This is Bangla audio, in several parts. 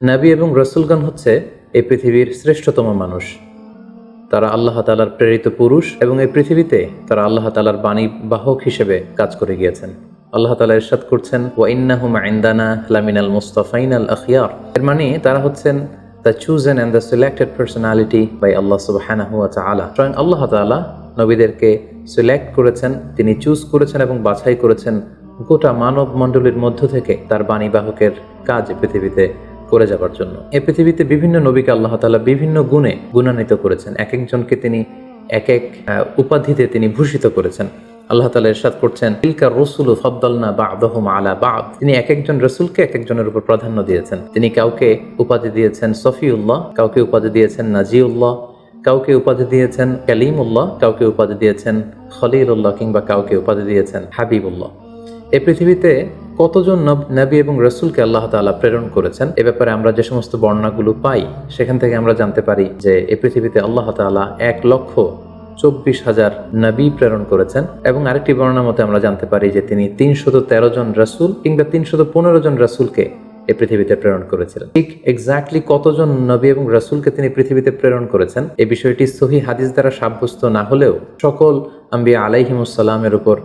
নবী এবং রাসূলগণ হচ্ছে এই পৃথিবীর শ্রেষ্ঠতম মানুষ। তারা আল্লাহ তাআলার প্রেরিত পুরুষ এবং এই পৃথিবীতে তারা আল্লাহ তাআলার বাণী বাহক হিসেবে কাজ করে গিয়েছেন। আল্লাহ তাআলা ইরশাদ করছেন, ওয়া ইন্নাহুম ইনদানা লামিনাল মুস্তাফাইনাল আখিয়ার। এর মানে তারা হচ্ছেন the chosen and the selected personality by Allah সুবহানাহু ওয়া তাআলা। স্বয়ং আল্লাহ তাআলা নবীদেরকে সিলেক্ট করেছেন, তিনি চুজ করেছেন এবং বাছাই করেছেন গোটা মানব মণ্ডলীর মধ্য থেকে তার বাণী বাহকের কাজ পৃথিবীতে করে যাবার জন্য। এই পৃথিবীতে বিভিন্ন নবীকে আল্লাহ তাআলা বিভিন্ন গুণে গুণান্বিত করেছেন, এক একজনকে তিনি এক এক উপাধিতে তিনি ভূষিত করেছেন। আল্লাহ তাআলা ইরশাদ করছেন, তিলকা রসুলু ফাদ্দালনা বা'দাহুম আলা বা'দ। তিনি এক একজন রসুলকে এক একজনের উপর প্রাধান্য দিয়েছেন। তিনি কাউকে উপাধি দিয়েছেন সফিউল্লাহ, কাউকে উপাধি দিয়েছেন নাজিউল্লাহ, কাউকে উপাধি দিয়েছেন কালিমুল্লাহ, কাউকে উপাধি দিয়েছেন খলিলুল্লাহ, কিংবা কাউকে উপাধি দিয়েছেন হাবিবুল্লাহ। এই পৃথিবীতে কতজন নবী এবং রসুলকে আল্লাহ তাআলা প্রেরণ করেছেন এ ব্যাপারে আমরা যে সমস্ত বর্ণনাগুলো পাই সেখান থেকে আমরা জানতে পারি যে এই পৃথিবীতে আল্লাহ তাআলা 1,24,000 নবী প্রেরণ করেছেন, এবং আরেকটি বর্ণনা মতে আমরা জানতে পারি যে তিনি 313 জন রসুল কিংবা 315 জন রসুলকে এই পৃথিবীতে প্রেরণ করেছিলেন। ঠিক এক্স্যাক্টলি কতজন নবী এবং রসুলকে তিনি পৃথিবীতে প্রেরণ করেছেন এই বিষয়টি সহিহ হাদিস দ্বারা সাব্যস্ত না হলেও সকল আম্বিয়া আলাইহিমুসসালামের উপর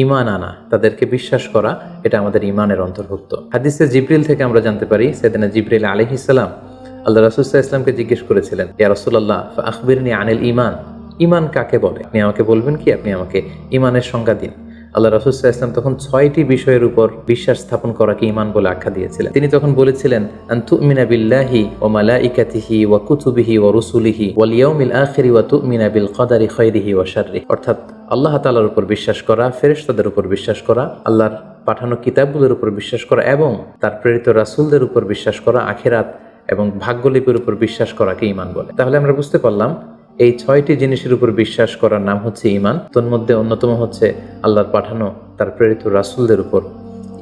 ঈমান আনা, তাদেরকে বিশ্বাস করা, এটা আমাদের ঈমানের অন্তর্ভুক্ত। হাদিসে জিবরিল থেকে আমরা জানতে পারি সাইয়েদনা জিবরিল আলাইহিস সালাম আল্লাহ রাসূল সাল্লাল্লাহু আলাইহি ওয়াসাল্লামকে জিজ্ঞেস করেছিলেন, ইয়া রাসূলুল্লাহ ফাআখবিরনি আনিল ঈমান। ঈমান কাকে বলে? আপনি আমাকে বলবেন কি? আপনি আমাকে ঈমানের সংজ্ঞা দিন। আল্লাহ রাসূল সাল্লাল্লাহু আলাইহি ওয়াসাল্লাম তখন 6টি বিষয়ের উপর বিশ্বাস স্থাপন করাকে ঈমান বলে আখ্যা দিয়েছিলেন। তিনি তখন বলেছিলেন, আন তুমিনা বিল্লাহি ওয়া মালাইকাতিহি ওয়া কুতুবিহি ওয়া রুসুলিহি ওয়াল ইয়াউমিল আখিরি ওয়া তুমিনা বিল কদারি খাইরিহি ওয়া শাররিহি। অর্থাৎ আল্লাহ তাআলার উপর বিশ্বাস করা, ফেরেশতাদের উপর বিশ্বাস করা, আল্লাহর পাঠানো কিতাবগুলোর উপর বিশ্বাস করা এবং তার প্রেরিত রাসূলদের উপর বিশ্বাস করা, আখিরাত এবং ভাগ্যলিপির উপর বিশ্বাস করাকে ঈমান বলে। তাহলে আমরা বুঝতে পারলাম এই 6টি জিনিসের উপর বিশ্বাস করার নাম হচ্ছে ঈমান। তোর মধ্যে অন্যতম হচ্ছে আল্লাহর পাঠানো তার প্রেরিত রাসূলদের উপর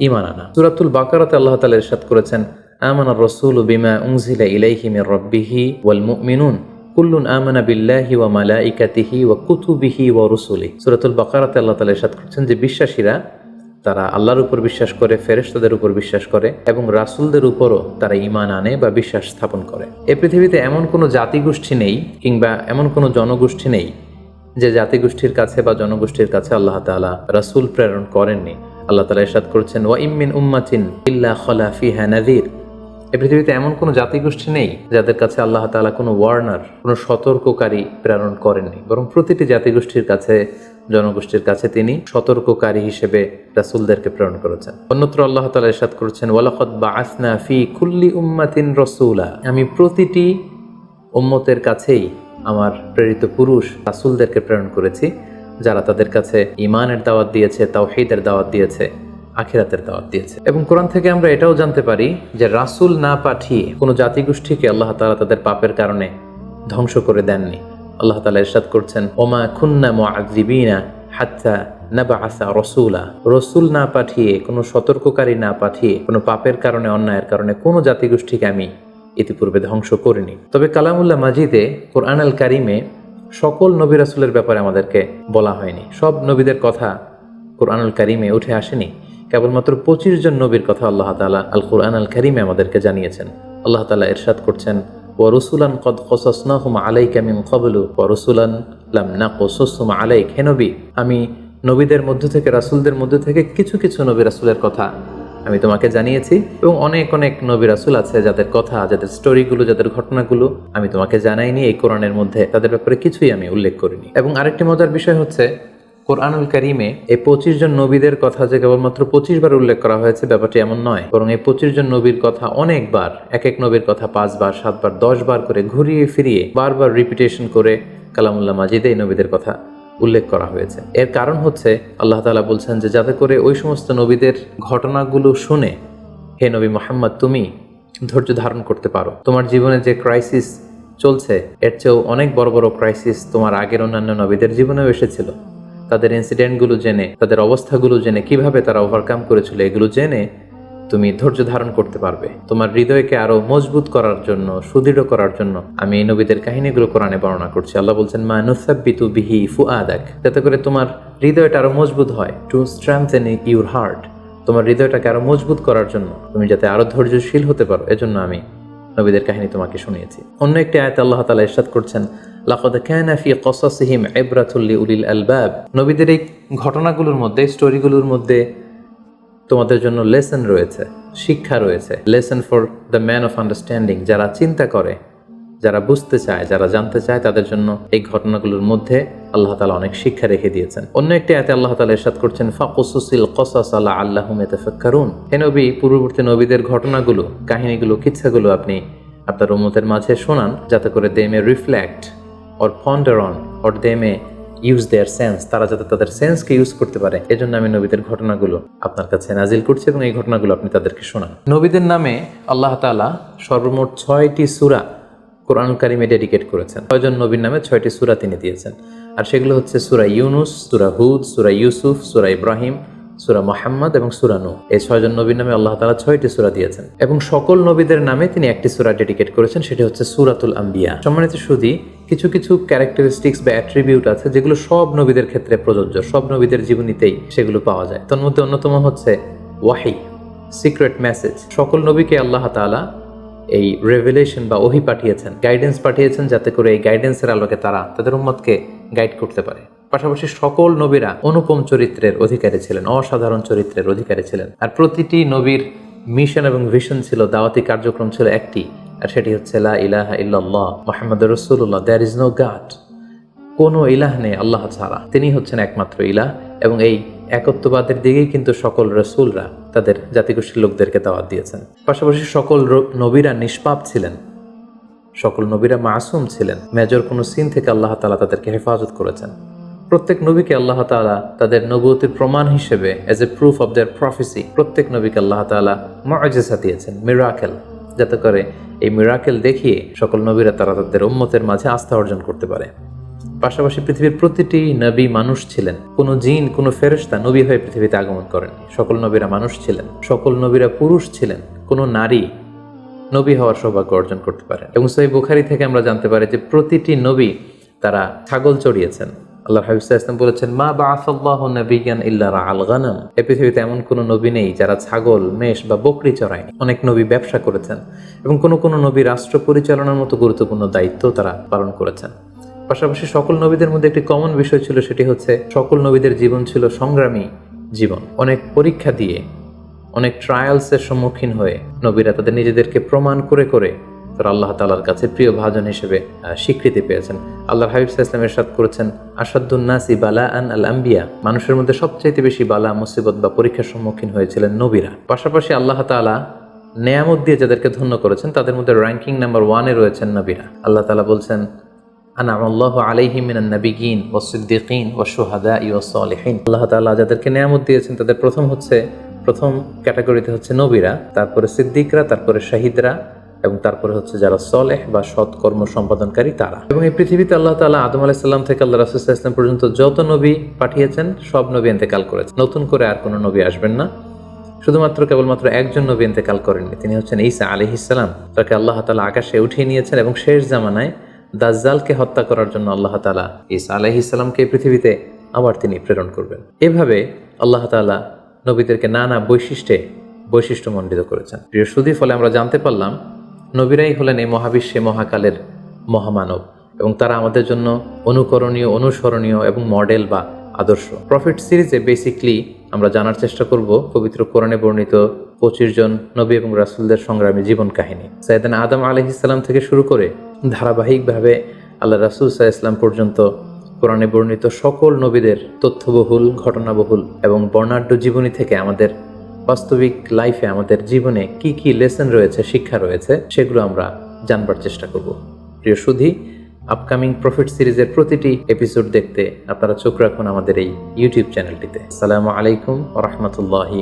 ঈমান আনা। সূরাতুল বাকারাতে আল্লাহ তাআলা ইরশাদ করেছেন, আমানার রাসূলু বিমা উনজিলা ইলাইহি মির রাব্বিহি ওয়াল মুমিনুন কুল্লুন আমানা বিল্লাহি ওয়া মালাইকাতিহি ওয়া কুতুবিহি ওয়া রুসুলিহি। সূরাতুল বাকারাতে আল্লাহ তাআলা ইরশাদ করছেন যে বিশ্বাসীরা তারা আল্লাহর উপর বিশ্বাস করে, ফেরেশতাদের উপর বিশ্বাস করে এবং রাসূলদের উপরও তারা ঈমান আনে বা বিশ্বাস স্থাপন করে। এই পৃথিবীতে এমন কোনো জাতিগোষ্ঠী নেই কিংবা এমন কোনো জনগোষ্ঠী নেই যে জাতিগোষ্ঠীর কাছে বা জনগোষ্ঠীর কাছে আল্লাহ তাআলা রাসূল প্রেরণ করেননি। আল্লাহ তাআলা ইরশাদ করেছেন, ওয়া ইম মিন উম্মাতিন ইল্লা খালা ফিহা নাযীর। এই পৃথিবীতে এমন কোনো জাতিগোষ্ঠী নেই যাদের কাছে আল্লাহ তাআলা কোনো ওয়ার্নার, কোনো সতর্ককারী প্রেরণ করেননি, বরং প্রতিটি জাতিগোষ্ঠীর কাছে, জনগোষ্ঠীর কাছে তিনি সতর্ককারী হিসেবে রাসূলদেরকে প্রেরণ করেছেন। অন্যত্র আল্লাহ তাআলা ইরশাদ করেছেন, ওয়ালাকাদ বাআসনা ফি কুল্লি উম্মাতিন রাসূলা। আমি প্রতিটি উম্মতের কাছেই আমার প্রেরিত পুরুষ রাসূলদেরকে প্রেরণ করেছি, যারা তাদের কাছে ঈমানের দাওয়াত দিয়েছে, তাওহীদের দাওয়াত দিয়েছে, আখিরাতের দাওয়াত দিয়েছে। এবং কোরআন থেকে আমরা এটাও জানতে পারি যে রাসূল না পাঠিয়ে কোনো জাতিগোষ্ঠীকে আল্লাহ তাআলা তাদের পাপের কারণে ধ্বংস করে দেননি। আল্লাহ তাআলা ইরশাদ করছেন, ওমা কুন্না মুআযিবিনা হাত্তা নাবআসা রাসূলা। রাসূল না পাঠিয়ে, কোনো সতর্ককারী না পাঠিয়ে, কোনো পাপের কারণে, অন্যায়ের কারণে কোনো জাতিগোষ্ঠীকে আমি ইতিপূর্বে ধ্বংস করিনি। তবে কালামুল্লাহ মাজিদে, কোরআন আল কারিমে সকল নবী রাসূলের ব্যাপারে আমাদেরকে বলা হয়নি। সব নবীদের কথা কোরআনুল কারিমে উঠে আসেনি। কেবলমাত্র 25 জন নবীর কথা আল্লাহ তাআলা আল কোরআন আল কারিমে আমাদেরকে জানিয়েছেন। আল্লাহ তাআলা ইরশাদ করছেন, ওয়া রুসুলান কদ কসাসনাহুম আলাইকা মিন ক্বাবলু ওয়া রুসুলান লাম নাকসুসহুম আলাইক। হে নবী, আমি নবীদের মধ্য থেকে, রাসূলদের মধ্য থেকে কিছু কিছু নবী রাসূলের কথা আমি তোমাকে জানিয়েছি, এবং অনেক অনেক নবী রাসূল আছে যাদের কথা, যাদের স্টোরিগুলো, যাদের ঘটনাগুলো আমি তোমাকে জানাইনি। এই কোরআনের মধ্যে তাদের ব্যাপারে কিছুই আমি উল্লেখ করিনি। এবং আরেকটি মজার বিষয় হচ্ছে, কোরআনুল কারিমে এই 25 জন নবীদের কথা যে কেবলমাত্র 25 বার উল্লেখ করা হয়েছে ব্যাপারটি এমন নয়, বরং এই 25 জন নবীর কথা অনেকবার, এক এক নবীর কথা 5 বার, 7 বার, 10 বার করে ঘুরিয়ে ফিরিয়ে বারবার রিপিটেশন করে কালামুল্লাহ মাজিদে এই নবীদের কথা উল্লেখ করা হয়েছে। এর কারণ হচ্ছে আল্লাহ তাআলা বলছেন যে যাতে করে ওই সমস্ত নবীদের ঘটনাগুলো শুনে হে নবী মুহাম্মদ তুমি ধৈর্য ধারণ করতে পারো। তোমার জীবনে যে ক্রাইসিস চলছে এর চেয়েও অনেক বড় বড় ক্রাইসিস তোমার আগের অন্যান্য নবীদের জীবনেও এসেছিল। তাদের ইনসিডেন্টগুলো জেনে, তাদের অবস্থাগুলো জেনে, কিভাবে তারা ওভারকাম করেছিল, এগুলো জেনে তুমি ধৈর্য ধারণ করতে পারবে। তোমার হৃদয়কে আরো মজবুত করার জন্য, সুদৃঢ় করার জন্য আমি এই নবীদের কাহিনীগুলো কোরআনে বর্ণনা করছি। আল্লাহ বলছেন, মা নুসাব্বিতু বিহি ফুআদাক, যাতে করে তোমার হৃদয়টা আরো মজবুত হয়। টু স্ট্রেংথেন ইউর হার্ট, তোমার হৃদয়টাকে আরো মজবুত করার জন্য, তুমি যাতে আরো ধৈর্যশীল হতে পারো, এজন্য আমি নবীদের কাহিনী তোমাকে শুনিয়েছি। অন্য একটি আয়াতে আল্লাহ তাআলা ইরশাদ করছেন, লাকাদ কানা ফি কসাসিহিম ইবরাতুল লিউলিল আলবাব। নবীদের এই ঘটনাগুলোর মধ্যে, স্টোরিগুলোর মধ্যে তোমাদের জন্য লেসন রয়েছে, শিক্ষা রয়েছে। Lesson for the man of understanding, যারা চিন্তা করে, যারা বুঝতে চায়, যারা জানতে চায়, তাদের জন্য এই ঘটনাগুলোর মধ্যে আল্লাহ তাআলা অনেক শিক্ষা রেখে দিয়েছেন। অন্য একটি আয়াতে আল্লাহ তাআলা ইরশাদ করছেন, ফাকুসুসিল কসাস লাআল্লাহুম ইয়াতাফাক্কারুন। হে নবী, পূর্ববর্তী নবীদের ঘটনাগুলো, কাহিনীগুলো, কিচ্ছাগুলো আপনি আপনার উম্মতের মাঝে শোনান, যাতে করে they may reflect or ponder on or they may use their sense, তারা যাতে তাদের সেন্সকে ইউজ করতে পারে। এজন্য আমি নবীদের ঘটনাগুলো আপনার কাছে নাজিল করছি এবং এই ঘটনাগুলো আপনি তাদেরকে শোনান। নবীদের নামে আল্লাহ তাআলা সর্বমোট 6টি সূরা কোরআনুল কারীমে ডেডিকেট করেছেন। 6জন নবীর নামে 6টি সূরা তিনি দিয়েছেন, আর সেগুলো হচ্ছে সূরা ইউনুস, সূরা হুদ, সূরা ইউসুফ, সূরা ইব্রাহিম, সূরা মুহাম্মদ এবং সূরা নূহ। এই 6জন নবীর নামে আল্লাহ তাআলা 6টি সূরা দিয়েছেন এবং সকল নবীদের নামে তিনি একটি সূরা ডেডিকেট করেছেন, সেটি হচ্ছে সূরাতুল আম্বিয়া। সম্মানিত সুধী, কিছু কিছু ক্যারেক্টারিস্টিক্স বা অ্যাট্রিবিউট আছে যেগুলো সব নবীদের ক্ষেত্রে প্রযোজ্য, সব নবীদের জীবনীতেই সেগুলো পাওয়া যায়। তার মধ্যে অন্যতম হচ্ছে ওয়াহি, সিক্রেট মেসেজ। সকল নবীকে আল্লাহ তাআলা এই রেভেলেশন বা ওহী পাঠিয়েছেন, গাইডেন্স পাঠিয়েছেন, যাতে করে এই গাইডেন্সের আলোকে তারা তাদের উম্মতকে গাইড করতে পারে। পাশাপাশি সকল নবীরা অনুপম চরিত্রের অধিকারী ছিলেন, অসাধারণ চরিত্রের অধিকারী ছিলেন। আর প্রতিটি নবীর মিশন এবং ভিশন ছিল, দাওয়াতি কার্যক্রম ছিল একটি, আর সেটি হচ্ছে লা ইলাহা ইল্লাল্লাহ মুহাম্মাদুর রাসূলুল্লাহ, দেয়ার ইজ নো গড। কোনো ইলাহ নেই আল্লাহ ছাড়া, তিনি হচ্ছেন একমাত্র ইলাহ। এবং এই একত্ববাদের দিকেই কিন্তু সকল রাসূলরা তাদের জাতিগোষ্ঠীর লোকদেরকে দাওয়াত দিয়েছেন। পাশাপাশি সকল নবীরা নিষ্পাপ ছিলেন, সকল নবীরা মাসুম ছিলেন, মেজর কোনো সিন থেকে আল্লাহ তাআলা তাদেরকে হেফাজত করেছেন। প্রত্যেক নবীকে আল্লাহ তাআলা তাদের নবুয়তির প্রমাণ হিসেবে as a proof of their প্রফেসি, প্রত্যেক নবীকে আল্লাহ তাআলা মুআজিজা দিয়েছেন, মিরাকেল, যাতে করে এই মিরাকেল দেখিয়ে সকল নবীরা তারা তাদের উম্মতের মাঝে আস্থা অর্জন করতে পারে। পাশাপাশি পৃথিবীর প্রতিটি নবী মানুষ ছিলেন, কোনো জিন, কোনো ফেরেশতা নবী হয়ে পৃথিবীতে আগমন করেননি। সকল নবীরা মানুষ ছিলেন, সকল নবীরা পুরুষ ছিলেন, কোনো নারী নবী হওয়ার সৌভাগ্য অর্জন করতে পারেন। এবং সহিহ বুখারী থেকে আমরা জানতে পারি যে প্রতিটি নবী তারা ছাগল চড়িয়েছেন। আল্লাহ হাবিব সাল্লাল্লাহু আলাইহি ওয়াসাল্লাম বলেছেন, মা বাআসাল্লাহু নাবিয়্যান ইল্লা রাআল গানাম। এই পৃথিবীতে এমন কোনো নবী নেই যারা ছাগল, মেষ বা বকরি চড়ায়নি। অনেক নবী ব্যবসা করেছেন এবং কোনো নবী রাষ্ট্র পরিচালনার মতো গুরুত্বপূর্ণ দায়িত্ব তারা পালন করেছেন। পাশাপাশি সকল নবীদের মধ্যে একটি কমন বিষয় ছিল, সেটি হচ্ছে সকল নবীদের জীবন ছিল সংগ্রামী জীবন। অনেক পরীক্ষা দিয়ে, অনেক ট্রায়ালসের সম্মুখীন হয়ে নবীরা তাদের নিজেদেরকে প্রমাণ করে করে তারা আল্লাহ তাআলার কাছে প্রিয় ভাজন হিসেবে স্বীকৃতি পেয়েছেন। আল্লাহর হাবিব সাল্লাল্লাহু আলাইহি ওয়াসাল্লাম ইরশাদ করেছেন, আশাদ্দুন নাসি বালাআন আল আম্বিয়া। মানুষের মধ্যে সবচেয়ে বেশি বালা, মুসিবত বা পরীক্ষার সম্মুখীন হয়েছিলেন নবীরা। পাশাপাশি আল্লাহ তাআলা নেয়ামত দিয়ে যাদেরকে ধন্য করেছেন, তাদের মধ্যে র্যাঙ্কিং নাম্বার 1-এ রয়েছেন নবীরা। আল্লাহ তাআলা বলছেন, আনআমাল্লাহু আলাইহিম মিনান নাবিয়্যিন ওয়াস সিদ্দীকিন ওয়াশ শুহাদাই ওয়াস সালিহিন। আল্লাহ তাআলা যাদেরকে নেয়ামত দিয়েছেন তাদের প্রথম ক্যাটাগরিতে হচ্ছে নবীরা, তারপরে সিদ্দিকরা, তারপরে শাহিদরা এবং তারপরে হচ্ছে যারা সলেহ বা সৎকর্ম সম্পাদনকারী তারা। এবং এই পৃথিবীতে আল্লাহ তাআলা আদম আলাইহিস সালাম থেকে আল্লাহ রাসূল সাল্লাল্লাহু আলাইহি ওয়াসাল্লাম পর্যন্ত যত নবী পাঠিয়েছেন সব নবী ইন্তেকাল করেছেন। নতুন করে আর কোনো নবী আসবেন না। শুধুমাত্র কেবলমাত্র একজন নবী ইন্তেকাল করেননি, তিনি হচ্ছেন ঈসা আলাইহিস সালাম। তাকে আল্লাহ তাআলা আকাশে উঠিয়ে নিয়েছেন এবং শেষ জামানায় দাজ্জালকে হত্যা করার জন্য আল্লাহ তাআলা ঈসা আলাইহিস সালামকে পৃথিবীতে আবার তিনি প্রেরণ করবেন। এভাবে আল্লাহ তাআলা নবীদেরকে নানা বৈশিষ্ট্যমণ্ডিত করেছেন। প্রিয় সুধী, ফলে আমরা জানতে পারলাম নবীরাই হলেন এই মহাবিশ্বে মহাকালের মহামানব এবং তারা আমাদের জন্য অনুকরণীয়, অনুসরণীয় এবং মডেল বা আদর্শ। প্রফিট সিরিজে বেসিকলি আমরা জানার চেষ্টা করব পবিত্র কোরআনে বর্ণিত 25 জন নবী এবং রাসূলদের সংগ্রামী জীবন কাহিনী। সাইয়েদনা আদম আলাইহিস সালাম থেকে শুরু করে ধারাবাহিকভাবে আল্লাহ রাসূল সাল্লাল্লাহু আলাইহি ওয়াসাল্লাম পর্যন্ত কোরআনে বর্ণিত সকল নবীদের তথ্যবহুল, ঘটনাবহুল এবং বর্ণাঢ্য জীবনী থেকে আমাদের বাস্তবিক লাইফে, আমাদের জীবনে কি কি লেসন রয়েছে, শিক্ষা রয়েছে, সেগুলো আমরা জানবার চেষ্টা করব। প্রিয় সুধী, আপকামিং প্রফিট সিরিজের প্রতিটি এপিসোড দেখতে আপনারা চোখ রাখুন আমাদের এই ইউটিউব চ্যানেলটিতে। আসসালামু আলাইকুম ওয়া রাহমাতুল্লাহি